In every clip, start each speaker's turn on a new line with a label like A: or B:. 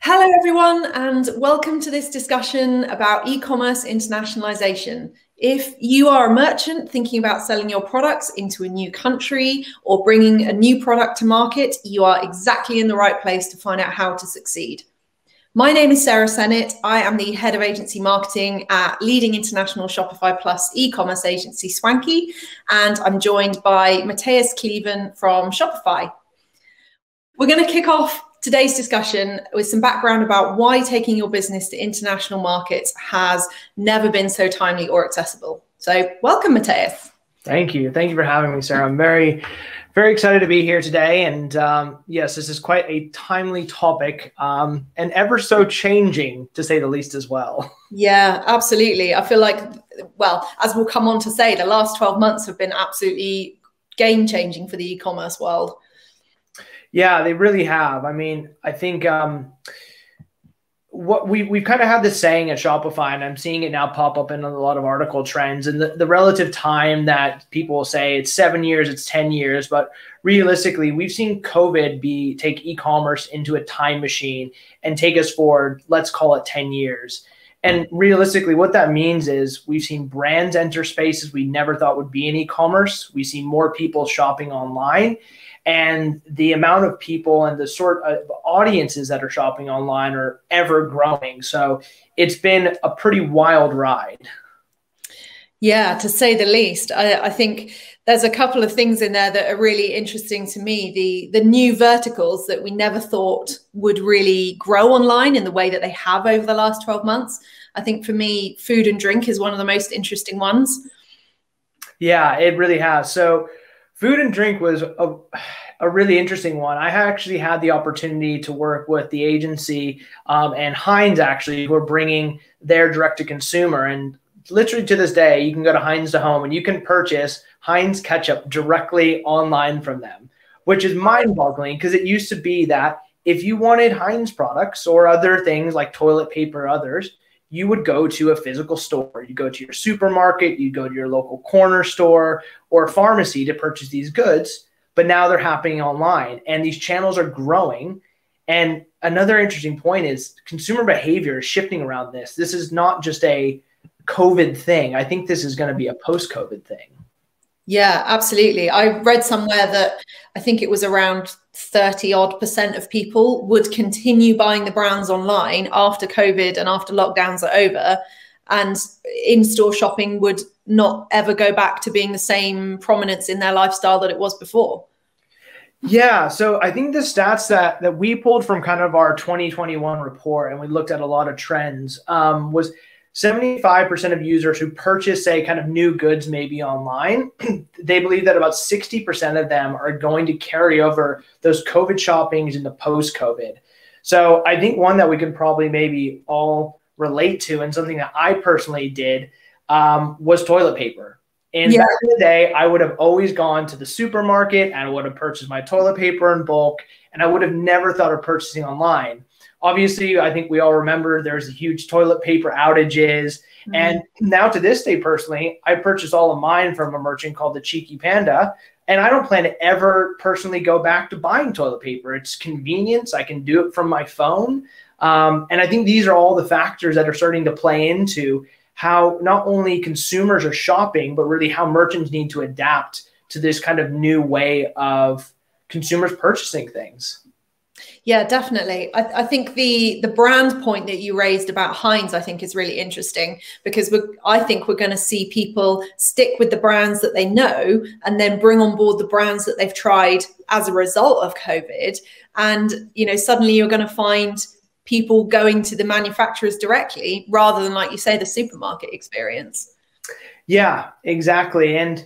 A: Hello, everyone, and welcome to this discussion about e-commerce internationalization. If you are a merchant thinking about selling your products into a new country or bringing a new product to market, you are exactly in the right place to find out how to succeed. My name is Sarah Sennett. I am the head of agency marketing at leading international Shopify Plus e-commerce agency Swanky, and I'm joined by Matthias Kleven from Shopify. We're going to kick off today's discussion with some background about why taking your business to international markets has never been so timely or accessible. So welcome, Matthias.
B: Thank you. Thank you for having me, Sarah. I'm very excited to be here today. And yes, this is quite a timely topic and ever so changing, to say the least, as well.
A: Yeah, absolutely. I feel like, well, as we'll come on to say, the last 12 months have been absolutely game-changing for the e-commerce world.
B: Yeah, they really have. I mean, I think what we've kind of had this saying at Shopify, and I'm seeing it now pop up in a lot of article trends, and the relative time that people will say it's 7 years, it's 10 years, but realistically, we've seen COVID take e-commerce into a time machine and take us forward, let's call it 10 years. And realistically, what that means is we've seen brands enter spaces we never thought would be in e-commerce. We see more people shopping online. And the amount of people and the sort of audiences that are shopping online are ever growing. So it's been a pretty wild ride.
A: Yeah, to say the least. I think there's a couple of things in there that are really interesting to me. The new verticals that we never thought would really grow online in the way that they have over the last 12 months. I think for me, food and drink is one of the most interesting ones.
B: Yeah, it really has. So food and drink was a really interesting one. I actually had the opportunity to work with the agency and Heinz, actually, who are bringing their direct-to-consumer. And literally to this day, you can go to Heinz to Home and you can purchase Heinz ketchup directly online from them, which is mind-boggling because it used to be that if you wanted Heinz products or other things like toilet paper or others, you would go to a physical store. You go to your supermarket, you go to your local corner store or pharmacy to purchase these goods, but now they're happening online and these channels are growing. And another interesting point is consumer behavior is shifting around this. This is not just a COVID thing. I think this is going to be a post-COVID thing.
A: Yeah, absolutely. I read somewhere that I think it was around 30% of people would continue buying the brands online after COVID and after lockdowns are over, and in-store shopping would not ever go back to being the same prominence in their lifestyle that it was before.
B: Yeah, so I think the stats that we pulled from kind of our 2021 report, and we looked at a lot of trends, was 75% of users who purchase, say, kind of new goods maybe online, they believe that about 60% of them are going to carry over those COVID shoppings into post-COVID. So I think one that we can probably maybe all relate to, and something that I personally did, was toilet paper. And back in the day, I would have always gone to the supermarket and I would have purchased my toilet paper in bulk, and I would have never thought of purchasing online. Obviously, I think we all remember there's huge toilet paper outages. Mm-hmm. And now to this day, personally, I purchased all of mine from a merchant called the Cheeky Panda. And I don't plan to ever personally go back to buying toilet paper. It's convenience. I can do it from my phone. And I think these are all the factors that are starting to play into how not only consumers are shopping, but really how merchants need to adapt to this kind of new way of consumers purchasing things.
A: Yeah, definitely. I think the brand point that you raised about Heinz, I think is really interesting because I think we're going to see people stick with the brands that they know and then bring on board the brands that they've tried as a result of COVID. And, you know, suddenly you're going to find people going to the manufacturers directly rather than, like you say, the supermarket experience.
B: Yeah, exactly. And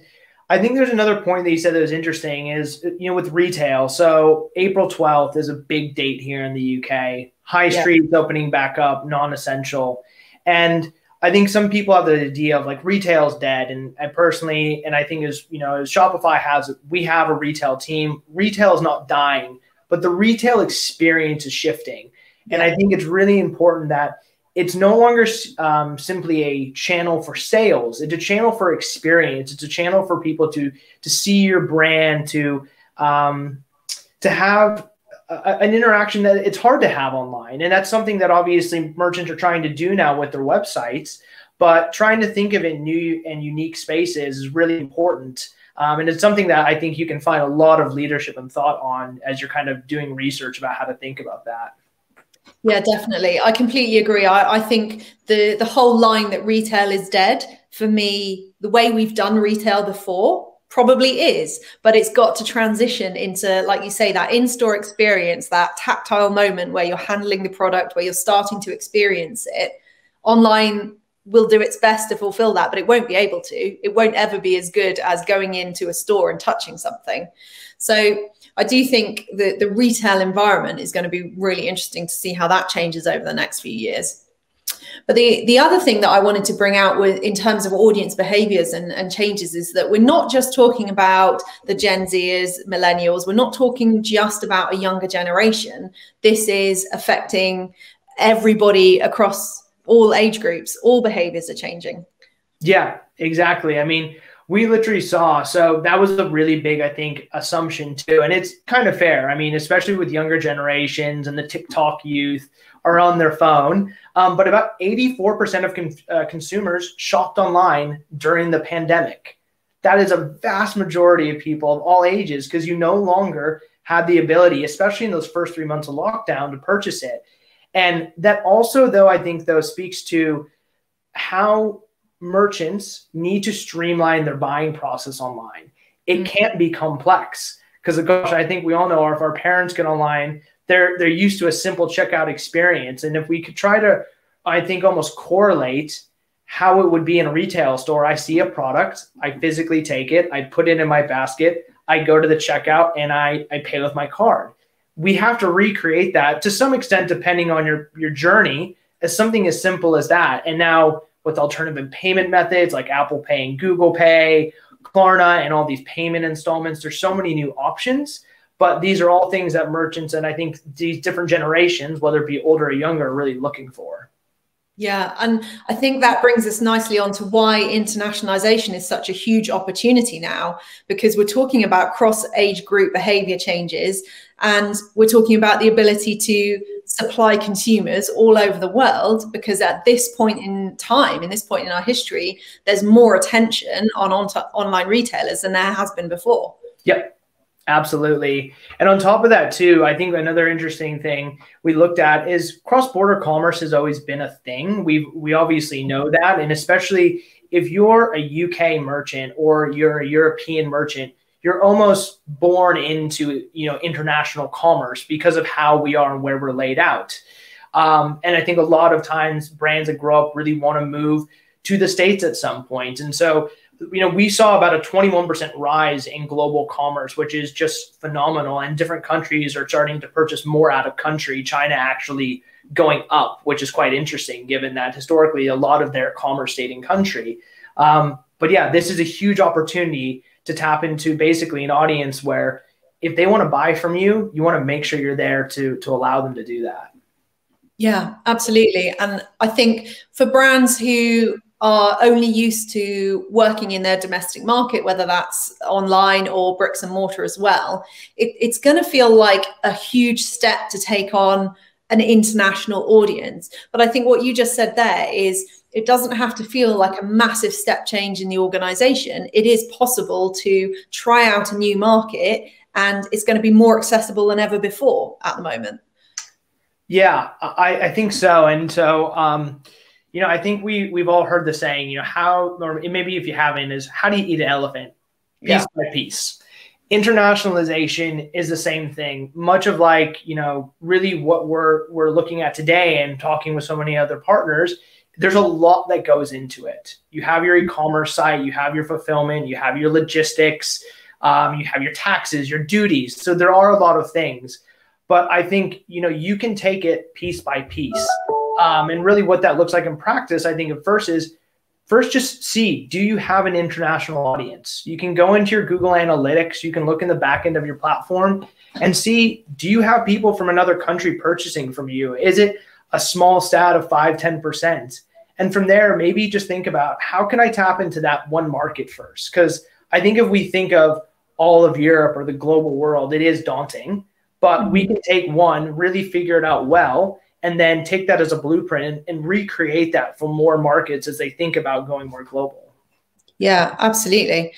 B: I think there's another point that you said that was interesting is, you know, with retail. So April 12th is a big date here in the UK. High streets opening back up, non-essential. And I think some people have the idea of like retail is dead. And I personally, and I think as, you know, as Shopify has, we have a retail team. Retail is not dying, but the retail experience is shifting. And I think it's really important that it's no longer simply a channel for sales. It's a channel for experience. It's a channel for people to see your brand, to have an interaction that it's hard to have online. And that's something that obviously merchants are trying to do now with their websites, but trying to think of it in new and unique spaces is really important. And it's something that I think you can find a lot of leadership and thought on as you're kind of doing research about how to think about that.
A: Yeah, definitely. I completely agree. I think the whole line that retail is dead, for me, the way we've done retail before probably is, but it's got to transition into, like you say, that in-store experience, that tactile moment where you're handling the product, where you're starting to experience it. Online will do its best to fulfill that, but it won't be able to. It won't ever be as good as going into a store and touching something. So I do think that the retail environment is going to be really interesting to see how that changes over the next few years. But the other thing that I wanted to bring out with, in terms of audience behaviors and changes, is that we're not just talking about the Gen Zers, millennials. We're not talking just about a younger generation. This is affecting everybody across all age groups. All behaviors are changing.
B: Yeah, exactly. I mean, we literally saw, so that was a really big, I think, assumption too. And it's kind of fair. I mean, especially with younger generations and the TikTok youth are on their phone. But about 84% of consumers shopped online during the pandemic. That is a vast majority of people of all ages, because you no longer had the ability, especially in those first 3 months of lockdown, to purchase it. And that also, though, I think, though, speaks to how merchants need to streamline their buying process online. It can't be complex, because, gosh, I think we all know, if our parents get online, they're used to a simple checkout experience. And if we could try to, I think, almost correlate how it would be in a retail store. I see a product, I physically take it, I put it in my basket, I go to the checkout, and I pay with my card. We have to recreate that to some extent, depending on your journey, as something as simple as that. And now with alternative payment methods like Apple Pay and Google Pay, Klarna, and all these payment installments, there's so many new options. But these are all things that merchants, and I think these different generations, whether it be older or younger, are really looking for.
A: Yeah, and I think that brings us nicely on to why internationalization is such a huge opportunity now, because we're talking about cross-age group behavior changes, and we're talking about the ability to supply consumers all over the world, because at this point in time, in this point in our history, there's more attention on online retailers than there has been before.
B: Yep. Absolutely. And on top of that, too, I think another interesting thing we looked at is cross-border commerce has always been a thing. We obviously know that. And especially if you're a UK merchant or you're a European merchant, you're almost born into, international commerce because of how we are and where we're laid out. And I think a lot of times brands that grow up really want to move to the States at some point. And so we saw about a 21% rise in global commerce, which is just phenomenal. And different countries are starting to purchase more out of country. China actually going up, which is quite interesting, given that historically a lot of their commerce stayed in country. But yeah, this is a huge opportunity to tap into basically an audience where if they want to buy from you, you want to make sure you're there to allow them to do that.
A: Yeah, absolutely. And I think for brands who are only used to working in their domestic market, whether that's online or bricks and mortar as well, it's going to feel like a huge step to take on an international audience. But I think what you just said there is it doesn't have to feel like a massive step change in the organization. It is possible to try out a new market, and it's going to be more accessible than ever before at the moment.
B: Yeah, I think so. And so, I think we've all heard the saying, how, or maybe if you haven't, is how do you eat an elephant? Piece by piece. Internationalization is the same thing, much of like, really what we're looking at today and talking with so many other partners. There's a lot that goes into it. You have your e-commerce site, you have your fulfillment, you have your logistics, you have your taxes, your duties. So there are a lot of things, but I think, you can take it piece by piece. And really what that looks like in practice, I think at first just see, do you have an international audience? You can go into your Google Analytics, you can look in the back end of your platform and see, do you have people from another country purchasing from you? Is it a small stat of 5-10%? And from there, maybe just think about, how can I tap into that one market first? Because I think if we think of all of Europe or the global world, it is daunting. but we can take one, really figure it out well, and then take that as a blueprint and recreate that for more markets as they think about going more global.
A: Yeah, absolutely.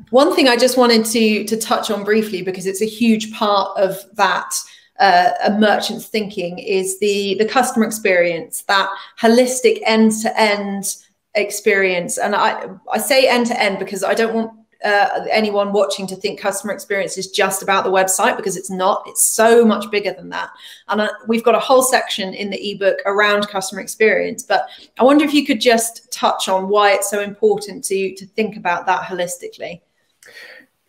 A: One thing I just wanted to touch on briefly, because it's a huge part of that a merchant's thinking, is the customer experience, that holistic end-to-end experience. And I say end-to-end because I don't want anyone watching to think customer experience is just about the website, because it's not. It's so much bigger than that. And we've got a whole section in the ebook around customer experience, but I wonder if you could just touch on why it's so important to think about that holistically.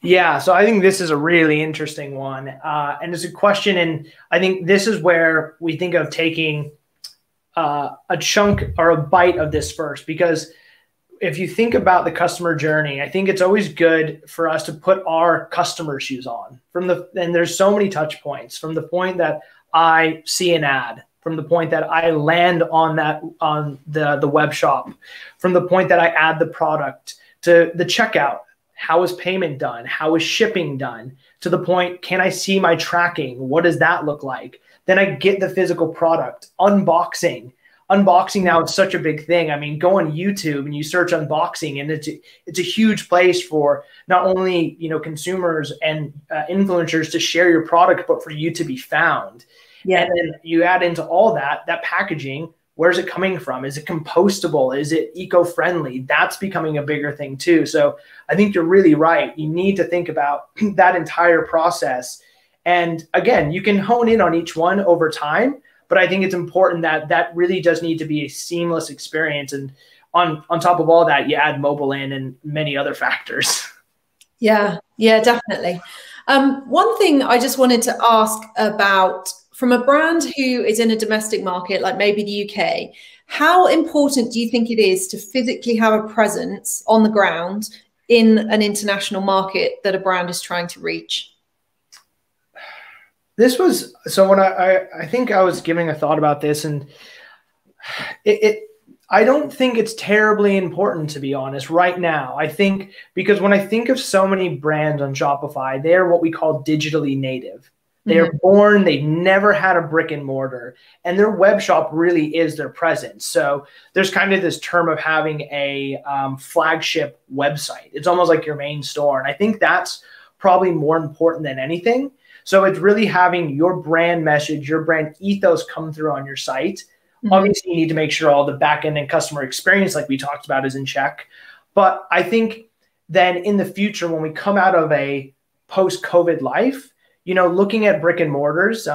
B: Yeah, so I think this is a really interesting one. And it's a question, and I think this is where we think of taking a chunk or a bite of this first, because if you think about the customer journey, I think it's always good for us to put our customer shoes on and there's so many touch points, from the point that I see an ad, from the point that I land on the web shop, from the point that I add the product, to the checkout. How is payment done? How is shipping done? To the point, can I see my tracking? What does that look like? Then I get the physical product, unboxing. Unboxing now is such a big thing. I mean, go on YouTube and you search unboxing, and it's a huge place for not only, consumers and influencers to share your product, but for you to be found. Yeah. And then you add into all that packaging. Where's it coming from? Is it compostable? Is it eco-friendly? That's becoming a bigger thing too. So I think you're really right. You need to think about that entire process. And again, you can hone in on each one over time, but I think it's important that really does need to be a seamless experience. And on top of all that, you add mobile in and many other factors. Yeah,
A: definitely. One thing I just wanted to ask about, from a brand who is in a domestic market, like maybe the UK, how important do you think it is to physically have a presence on the ground in an international market that a brand is trying to reach?
B: This was, so when I think I was giving a thought about this, and I don't think it's terribly important, to be honest, right now. I think because when I think of so many brands on Shopify, they're what we call digitally native. They're born, they've never had a brick and mortar, and their web shop really is their presence. So there's kind of this term of having a flagship website. It's almost like your main store. And I think that's probably more important than anything. So it's really having your brand message, your brand ethos come through on your site. Obviously, you need to make sure all the backend and customer experience, like we talked about, is in check. But I think then in the future, when we come out of a post-COVID life, looking at brick and mortars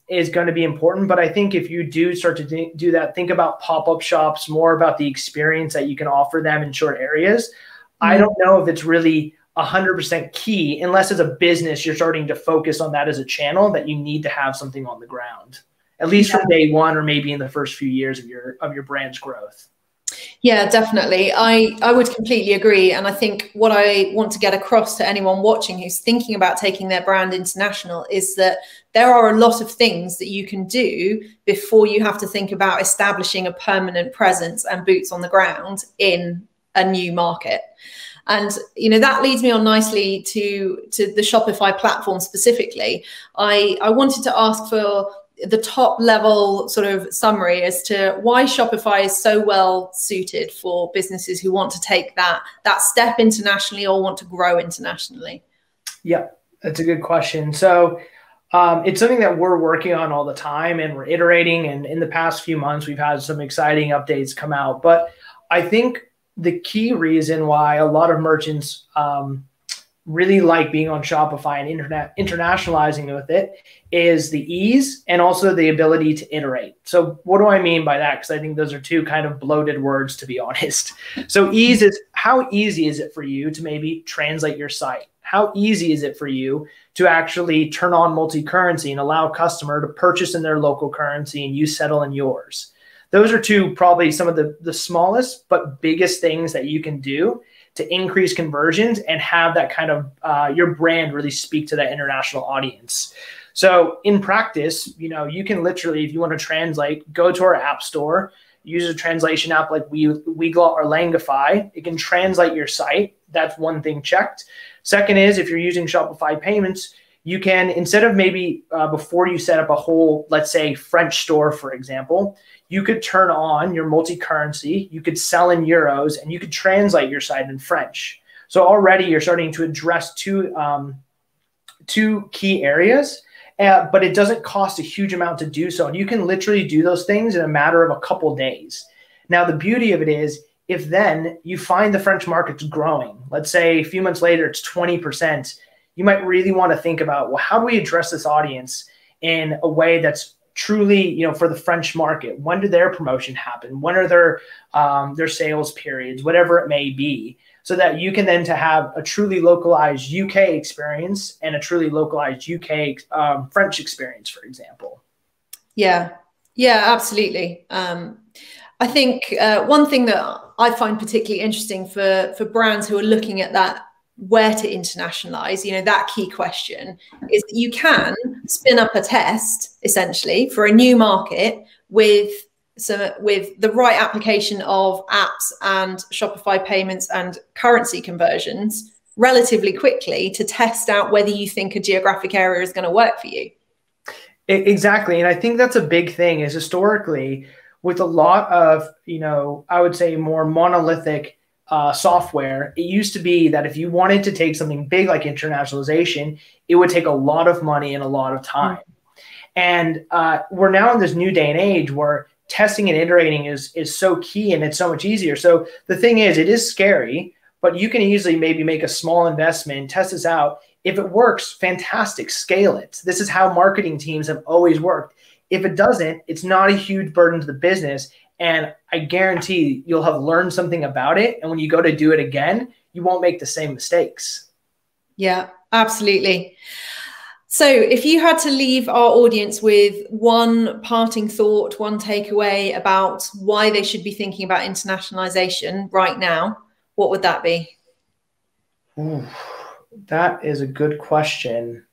B: is going to be important. But I think if you do start to do that, think about pop-up shops, more about the experience that you can offer them in short areas. I don't know if it's really 100% key, unless as a business, you're starting to focus on that as a channel, that you need to have something on the ground, at least from day one, or maybe in the first few years of your brand's growth.
A: Yeah, definitely. I would completely agree. And I think what I want to get across to anyone watching who's thinking about taking their brand international is that there are a lot of things that you can do before you have to think about establishing a permanent presence and boots on the ground in a new market. And, that leads me on nicely to the Shopify platform specifically. I wanted to ask for the top level sort of summary as to why Shopify is so well suited for businesses who want to take that step internationally or want to grow internationally.
B: Yeah, that's a good question. So it's something that we're working on all the time, and we're iterating. And in the past few months, we've had some exciting updates come out. But I think the key reason why a lot of merchants really like being on Shopify and internationalizing with it is the ease, and also the ability to iterate. So what do I mean by that? Because I think those are two kind of bloated words, to be honest. So ease is, how easy is it for you to maybe translate your site? How easy is it for you to actually turn on multi-currency and allow a customer to purchase in their local currency and you settle in yours? Those are two, probably some of the smallest but biggest things that you can do to increase conversions and have that kind of your brand really speak to that international audience. So in practice, you can literally, if you want to translate, go to our app store, use a translation app like Weglot or Langify. It can translate your site. That's one thing checked. Second is, if you're using Shopify Payments, you can, instead of maybe before you set up a whole, let's say, French store, for example, you could turn on your multi-currency, you could sell in euros, and you could translate your site in French. So already you're starting to address two key areas, but it doesn't cost a huge amount to do so. And you can literally do those things in a matter of a couple days. Now, the beauty of it is, if then you find the French market's growing, let's say a few months later, it's 20%, you might really want to think about, well, how do we address this audience in a way that's truly, for the French market? When do their promotion happen? When are their sales periods, whatever it may be, so that you can then to have a truly localized UK experience and a truly localized UK French experience, for example.
A: Yeah, absolutely. I think one thing that I find particularly interesting for brands who are looking at that, where to internationalize, that key question, is that you can spin up a test essentially for a new market with the right application of apps and Shopify payments and currency conversions relatively quickly to test out whether you think a geographic area is going to work for you.
B: Exactly. And I think that's a big thing, is historically with a lot of, I would say more monolithic software, it used to be that if you wanted to take something big like internationalization, it would take a lot of money and a lot of time. And we're now in this new day and age where testing and iterating is so key, and it's so much easier. So the thing is, it is scary, but you can easily maybe make a small investment, test this out. If it works, fantastic, scale it. This is how marketing teams have always worked. If it doesn't, it's not a huge burden to the business. And I guarantee you'll have learned something about it. And when you go to do it again, you won't make the same mistakes.
A: Yeah, absolutely. So if you had to leave our audience with one parting thought, one takeaway about why they should be thinking about internationalization right now, what would that be?
B: Ooh, that is a good question.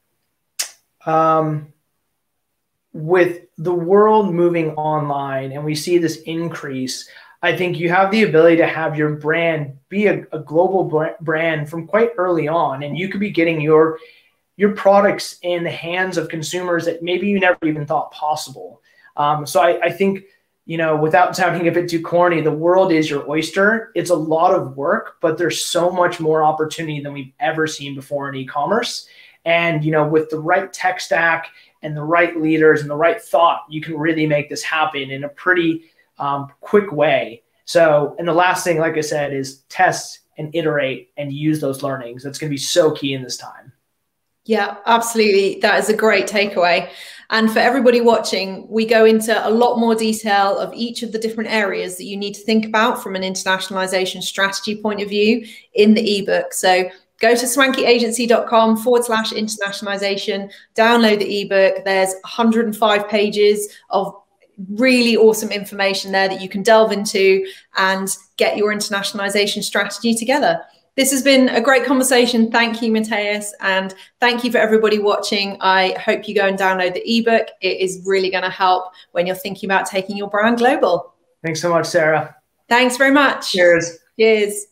B: With the world moving online and we see this increase, I think you have the ability to have your brand be a global brand from quite early on, and you could be getting your products in the hands of consumers that maybe you never even thought possible. So I think, without sounding a bit too corny, the world is your oyster. It's a lot of work, but there's so much more opportunity than we've ever seen before in e-commerce. And, with the right tech stack and the right leaders and the right thought, you can really make this happen in a pretty quick way. So, and the last thing, like I said, is test and iterate and use those learnings. That's going to be so key in this time.
A: Yeah, absolutely. That is a great takeaway. And for everybody watching, we go into a lot more detail of each of the different areas that you need to think about from an internationalization strategy point of view in the ebook. So go to swankyagency.com/internationalization, download the ebook. There's 105 pages of really awesome information there that you can delve into and get your internationalization strategy together. This has been a great conversation. Thank you, Matthias. And thank you for everybody watching. I hope you go and download the ebook. It is really going to help when you're thinking about taking your brand global.
B: Thanks so much, Sarah.
A: Thanks very much.
B: Cheers.
A: Cheers.